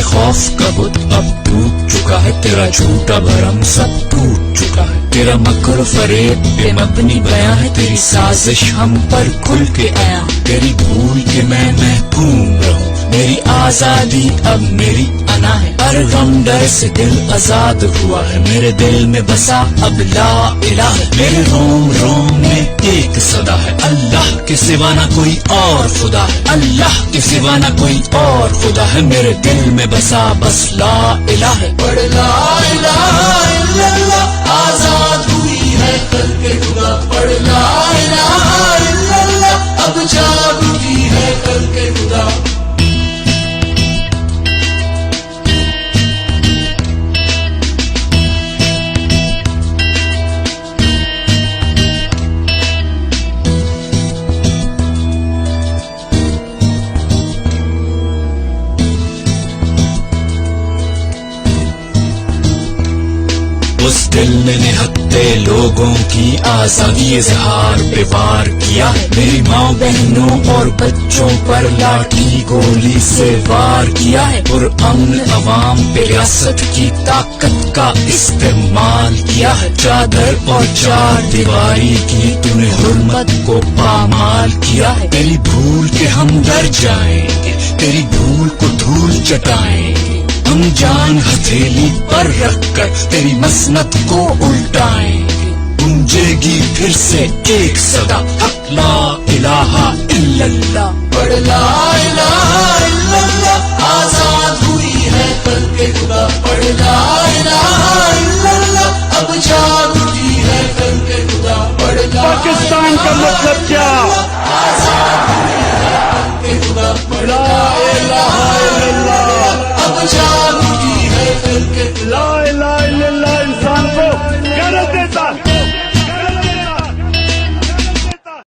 खौफ का बुत अब टूट चुका है, तेरा झूठा भरम सब टूट चुका है, तेरा मकर फरेब पे मबनी बयां है, तेरी साजिश हम पर खुल के आया, तेरी भूल के मैं महकूम रहूं, मेरी आजादी अब मेरी अना है, हर गम डर से दिल आजाद हुआ है, मेरे दिल में बसा अब ला इलाह है, मेरे रोम रोम में एक सदा है, अल्लाह के सिवा ना कोई और खुदा है, अल्लाह के सिवा ना कोई और खुदा है, मेरे दिल में बसा बस ला इलाह है। पढ़ ला इलाहा इल्लल्लाह, आजाद हुई है कल्के खुदा, पढ़ ला इलाहा इल्लल्लाह, अब जाग उठी है कल्के खुदा। उस दिल ने निहत्ते लोगों की आजादी इजहार पे वार किया है, मेरी माँ बहनों और बच्चों पर लाठी गोली से वार किया है, और अमन अवाम पे रियासत की ताकत का इस्तेमाल किया है, चादर और चार दीवारी की तूने हुर्मत को पामाल किया है, तेरी भूल के हम डर जाएंगे, तेरी भूल को धूल चटाएंगे, हम जान हथेली पर रखकर तेरी मसनत को उल्टाएंगे, गूंजेगी फिर से एक सदा हक ला इलाहा इल्लल्लाह। पढ़ ला इलाहा इल्लल्लाह, आजाद हुई है कल्के खुदा, पढ़ ला इलाहा इल्लल्लाह, अब जाग उठी है कल्के खुदा, पढ़ ला पाकिस्तान का मतलब क्या? आजाद हुई है कल्के खुदा, पढ़ ला इलाहा इल्लल्लाह, अब जाग